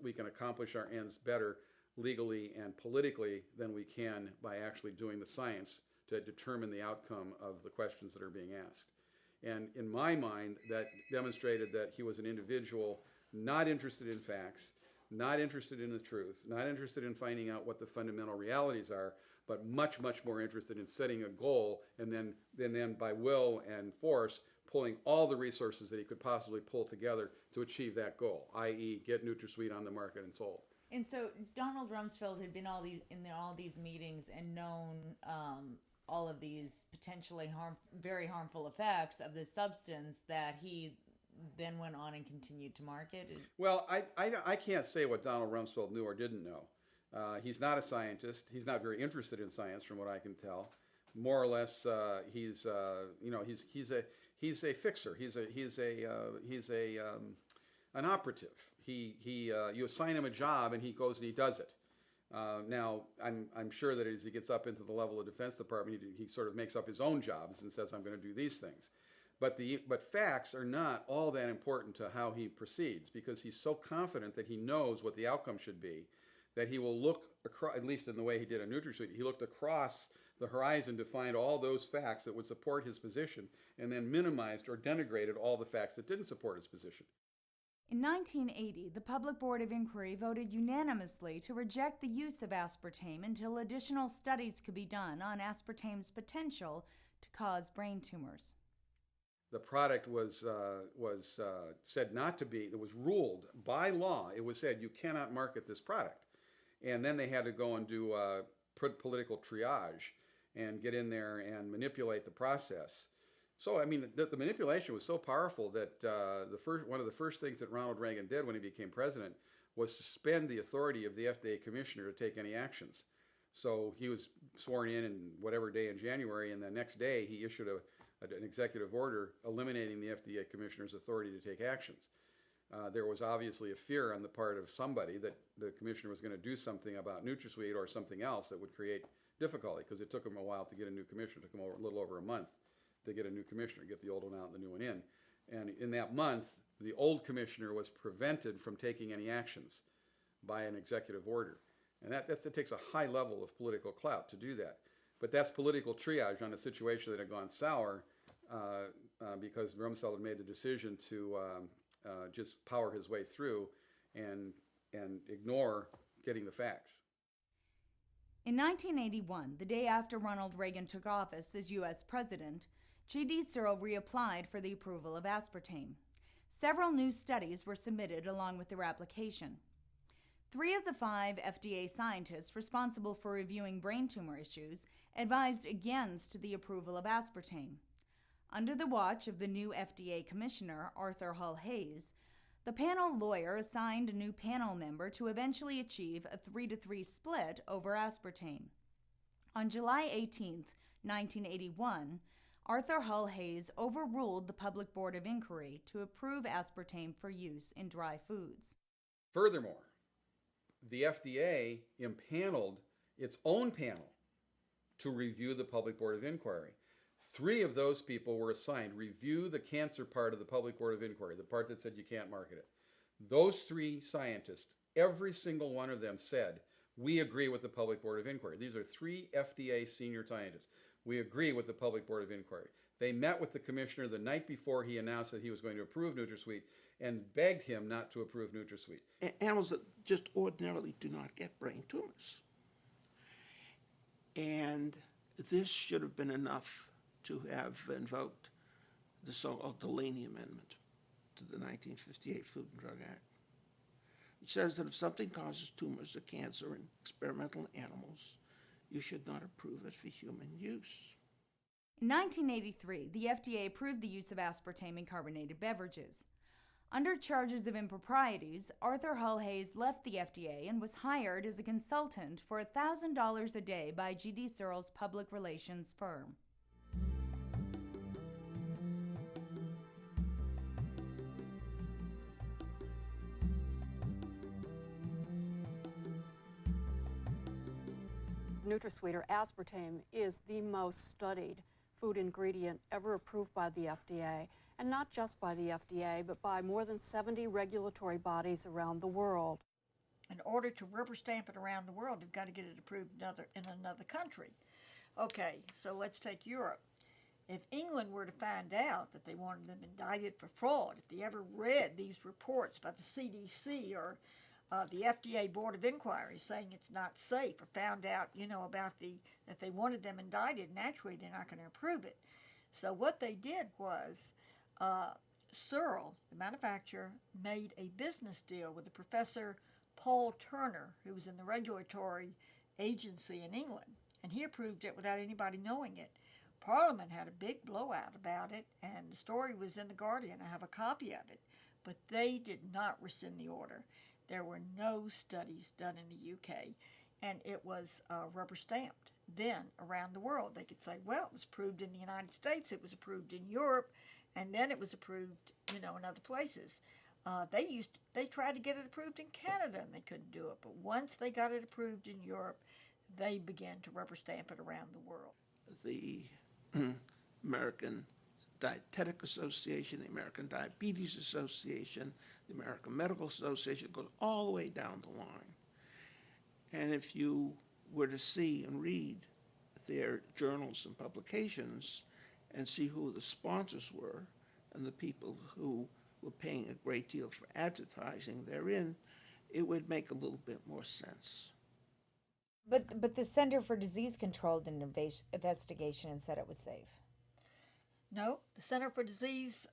we can accomplish our ends better legally and politically than we can by actually doing the science to determine the outcome of the questions that are being asked. And in my mind, that demonstrated that he was an individual not interested in facts, not interested in the truth, not interested in finding out what the fundamental realities are, but much, much more interested in setting a goal and then by will and force pulling all the resources that he could possibly pull together to achieve that goal, i.e. get NutraSweet on the market and sold. And so Donald Rumsfeld had been in all these meetings and known all of these potentially very harmful effects of this substance that he then went on and continued to market? Well, I can't say what Donald Rumsfeld knew or didn't know. He's not a scientist. He's not very interested in science, from what I can tell. More or less, he's a fixer. He's an operative. You assign him a job and he goes and he does it. Now, I'm sure that as he gets up into the level of Defense Department, he sort of makes up his own jobs and says, I'm going to do these things. But facts are not all that important to how he proceeds, because he's so confident that he knows what the outcome should be that he will look across, at least in the way he did on NutraSweet, he looked across the horizon to find all those facts that would support his position and then minimized or denigrated all the facts that didn't support his position. In 1980, the Public Board of Inquiry voted unanimously to reject the use of aspartame until additional studies could be done on aspartame's potential to cause brain tumors. The product was said not to be, it was ruled by law, it was said you cannot market this product. And then they had to go and do political triage and get in there and manipulate the process. So, I mean, the manipulation was so powerful that one of the first things that Ronald Reagan did when he became president was suspend the authority of the FDA commissioner to take any actions. So he was sworn in whatever day in January, and the next day he issued an executive order eliminating the FDA commissioner's authority to take actions. There was obviously a fear on the part of somebody that the commissioner was going to do something about NutraSweet or something else that would create difficulty, because it took him a while to get a new commissioner. It took him a little over a month to get a new commissioner, get the old one out and the new one in. And in that month, the old commissioner was prevented from taking any actions by an executive order. And that takes a high level of political clout to do that. But that's political triage on a situation that had gone sour because Rumsfeld had made the decision to just power his way through and ignore getting the facts. In 1981, the day after Ronald Reagan took office as U.S. President, G.D. Searle reapplied for the approval of aspartame. Several new studies were submitted along with their application. 3 of the 5 FDA scientists responsible for reviewing brain tumor issues advised against the approval of aspartame. Under the watch of the new FDA Commissioner, Arthur Hull Hayes, the panel lawyer assigned a new panel member to eventually achieve a 3-3 split over aspartame. On July 18, 1981, Arthur Hull Hayes overruled the Public Board of Inquiry to approve aspartame for use in dry foods. Furthermore, the FDA impaneled its own panel to review the Public Board of Inquiry. 3 of those people were assigned, review the cancer part of the Public Board of Inquiry, the part that said you can't market it. Those 3 scientists, every single one of them said, we agree with the Public Board of Inquiry. These are 3 FDA senior scientists. We agree with the Public Board of Inquiry. They met with the commissioner the night before he announced that he was going to approve NutraSweet and begged him not to approve NutraSweet. Animals that just ordinarily do not get brain tumors. And this should have been enough to have invoked the so-called Delaney Amendment to the 1958 Food and Drug Act, which says that if something causes tumors or cancer in experimental animals, you should not approve it for human use. In 1983, the FDA approved the use of aspartame in carbonated beverages. Under charges of improprieties, Arthur Hull Hayes left the FDA and was hired as a consultant for $1,000 a day by G.D. Searle's public relations firm. NutraSweet, or aspartame, is the most studied food ingredient ever approved by the FDA. and not just by the FDA, but by more than 70 regulatory bodies around the world. In order to rubber stamp it around the world, you've got to get it approved in another country. Okay, so let's take Europe. If England were to find out that they wanted them indicted for fraud, if they ever read these reports by the CDC or the FDA Board of Inquiry saying it's not safe, or found out, about that they wanted them indicted, naturally they're not going to approve it. So what they did was, Searle, the manufacturer, made a business deal with the Professor Paul Turner, who was in the regulatory agency in England, and he approved it without anybody knowing it. Parliament had a big blowout about it, and the story was in The Guardian. I have a copy of it. But they did not rescind the order. There were no studies done in the UK, and it was rubber stamped. Then, around the world, they could say, well, it was approved in the United States, it was approved in Europe, and then it was approved, in other places. They tried to get it approved in Canada, and they couldn't do it. But once they got it approved in Europe, they began to rubber stamp it around the world. The American Dietetic Association, the American Diabetes Association, the American Medical Association, goes all the way down the line. And if you were to see and read their journals and publications and see who the sponsors were and the people who were paying a great deal for advertising therein, it would make a little bit more sense. But the Center for Disease Control did an investigation and said it was safe. No, the Center for Disease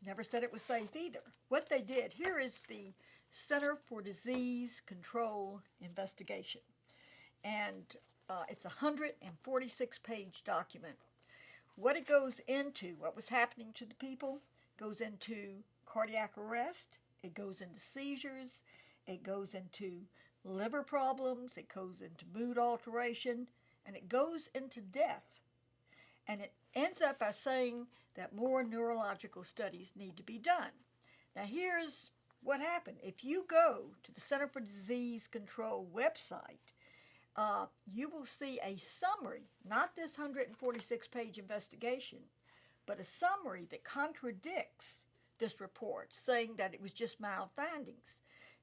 never said it was safe either. What they did, here is the Center for Disease Control investigation. And it's a 146-page document. What it goes into, what was happening to the people, goes into cardiac arrest, it goes into seizures, it goes into liver problems, it goes into mood alteration, and it goes into death. And it ends up by saying that more neurological studies need to be done. Now here's what happened. If you go to the Center for Disease Control website, you will see a summary, not this 146-page investigation, but a summary that contradicts this report, saying that it was just mild findings.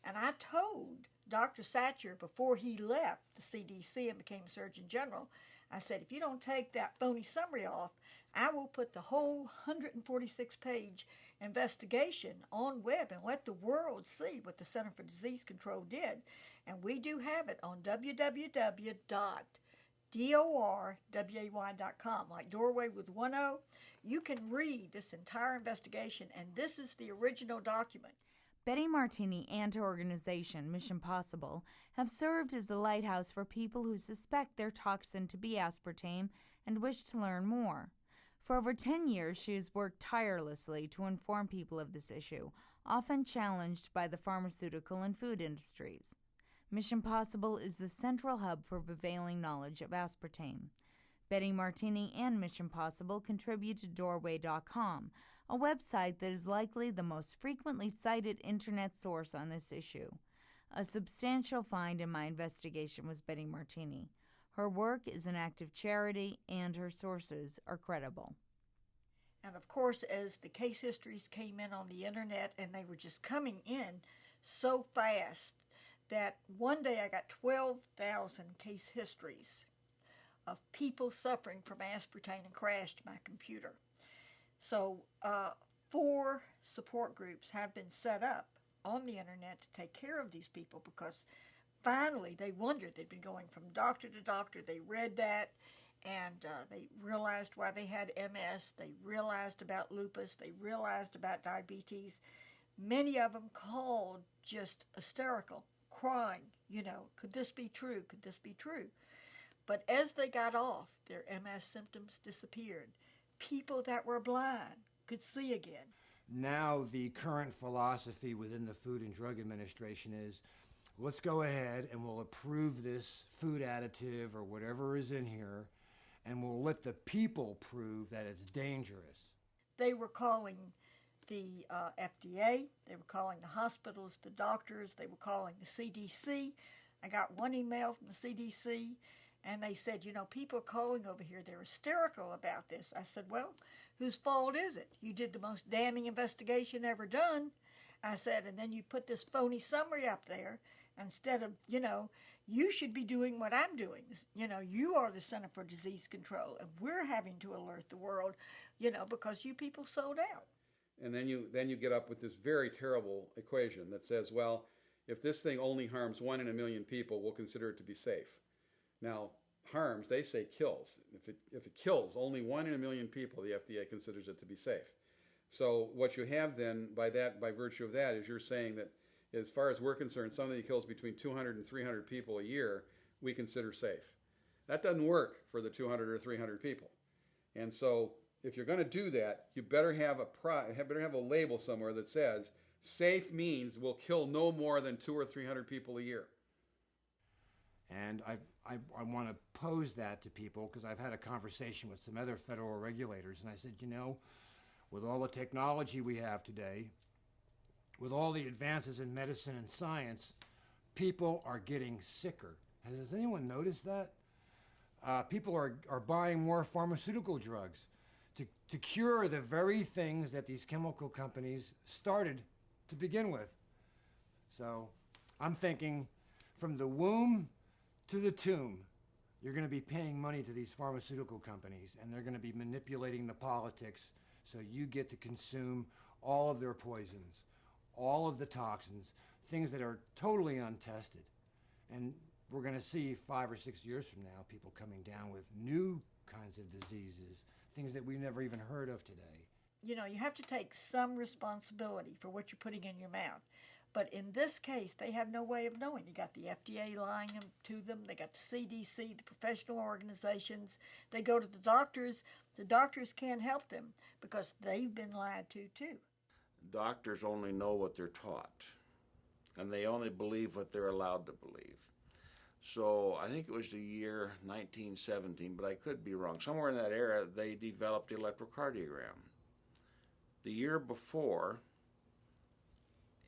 And I told Dr. Satcher before he left the CDC and became Surgeon General, I said, if you don't take that phony summary off, I will put the whole 146-page investigation on web and let the world see what the Center for Disease Control did. And we do have it on www.dorway.com, like doorway with one O. You can read this entire investigation, and this is the original document. Betty Martini and her organization, Mission Possible, have served as a lighthouse for people who suspect their toxin to be aspartame and wish to learn more. For over 10 years, she has worked tirelessly to inform people of this issue, often challenged by the pharmaceutical and food industries. Mission Possible is the central hub for prevailing knowledge of aspartame. Betty Martini and Mission Possible contribute to Doorway.com, a website that is likely the most frequently cited internet source on this issue. A substantial find in my investigation was Betty Martini. Her work is an act of charity, and her sources are credible. And of course, as the case histories came in on the internet, and they were just coming in so fast that one day I got 12,000 case histories of people suffering from aspartame and crashed my computer. So 4 support groups have been set up on the internet to take care of these people, because finally they wondered. They'd been going from doctor to doctor. They read that, and they realized why they had MS. They realized about lupus. They realized about diabetes. Many of them called just hysterical, crying, could this be true? Could this be true? But as they got off, their MS symptoms disappeared. People that were blind could see again. Now the current philosophy within the Food and Drug Administration is, let's go ahead and we'll approve this food additive or whatever is in here, and we'll let the people prove that it's dangerous. They were calling the FDA, they were calling the hospitals, the doctors, they were calling the CDC. I got one email from the CDC, And they said, you know, people are calling over here. They're hysterical about this. I said, well, whose fault is it? You did the most damning investigation ever done. I said, and then you put this phony summary up there instead of, you know, you should be doing what I'm doing. You know, you are the Center for Disease Control, and we're having to alert the world, you know, because you people sold out. And then you get up with this very terrible equation that says, well, if this thing only harms 1 in a million people, we'll consider it to be safe. Now, harms, they say kills. If it kills only 1 in a million people, the FDA considers it to be safe. So what you have then, by virtue of that, is you're saying that as far as we're concerned, something that kills between 200 and 300 people a year, we consider safe. That doesn't work for the 200 or 300 people. And so if you're going to do that, you better have a label somewhere that says safe means will kill no more than 200 or 300 people a year. And I want to pose that to people because I've had a conversation with some other federal regulators, and I said, you know, with all the technology we have today, with all the advances in medicine and science, people are getting sicker. Has anyone noticed that? People are buying more pharmaceutical drugs to cure the very things that these chemical companies started to begin with. So I'm thinking from the womb to the tomb, you're going to be paying money to these pharmaceutical companies, and they're going to be manipulating the politics so you get to consume all of their poisons, all of the toxins, things that are totally untested. And we're going to see 5 or 6 years from now people coming down with new kinds of diseases, things that we've never even heard of today. You know, you have to take some responsibility for what you're putting in your mouth. But in this case, they have no way of knowing. You got the FDA lying to them. They got the CDC, the professional organizations. They go to the doctors. The doctors can't help them because they've been lied to too. Doctors only know what they're taught, and they only believe what they're allowed to believe. So I think it was the year 1917, but I could be wrong. Somewhere in that era, they developed the electrocardiogram. The year before,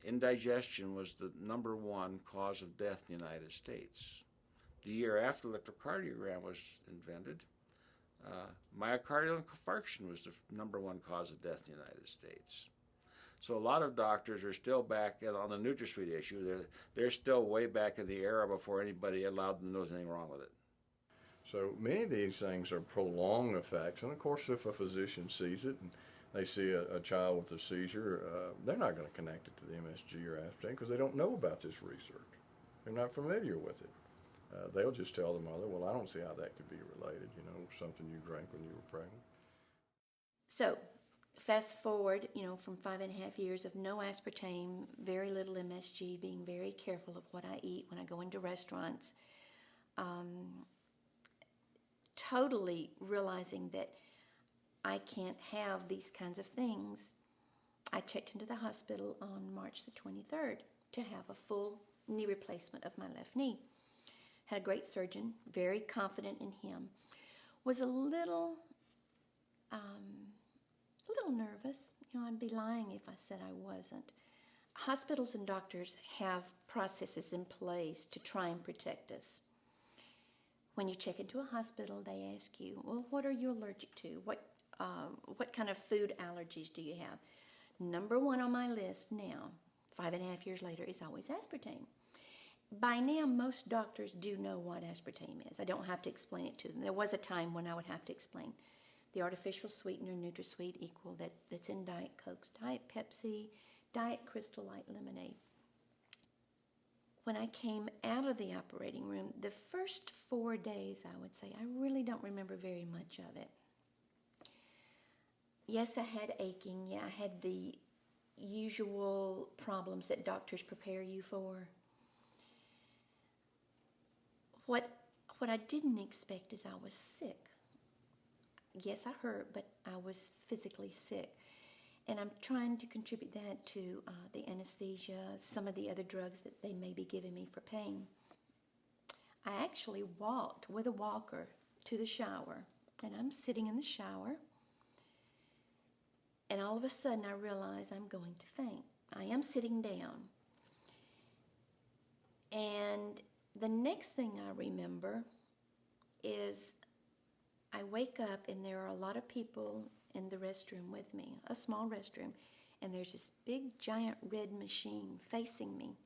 indigestion was the #1 cause of death in the United States. The year after electrocardiogram was invented, myocardial infarction was the #1 cause of death in the United States. So a lot of doctors are still back on the NutraSweet issue. They're still way back in the era before anybody allowed them to know anything wrong with it. So many of these things are prolonged effects, and of course if a physician sees it and they see a child with a seizure, they're not going to connect it to the MSG or aspartame because they don't know about this research. They're not familiar with it. They'll just tell the mother, well, I don't see how that could be related, you know, something you drank when you were pregnant. So fast forward, you know, from 5.5 years of no aspartame, very little MSG, being very careful of what I eat when I go into restaurants, totally realizing that I can't have these kinds of things. I checked into the hospital on March the 23rd to have a full knee replacement of my left knee. Had a great surgeon, very confident in him. Was a little nervous. You know, I'd be lying if I said I wasn't. Hospitals and doctors have processes in place to try and protect us. When you check into a hospital, they ask you, well, what are you allergic to? What kind of food allergies do you have? #1 on my list now, 5.5 years later, is always aspartame. By now, most doctors do know what aspartame is. I don't have to explain it to them. There was a time when I would have to explain the artificial sweetener NutraSweet equal that's in Diet Cokes, Diet Pepsi, Diet Crystal Light Lemonade. When I came out of the operating room, the first 4 days, I would say, I really don't remember very much of it. Yes, I had aching. Yeah, I had the usual problems that doctors prepare you for. What I didn't expect is I was sick. Yes, I hurt, but I was physically sick. And I'm trying to contribute that to the anesthesia, some of the other drugs that they may be giving me for pain. I actually walked with a walker to the shower, and I'm sitting in the shower, and all of a sudden I realize I'm going to faint. I am sitting down. And the next thing I remember is I wake up and there are a lot of people in the restroom with me, a small restroom, and there's this big giant red machine facing me.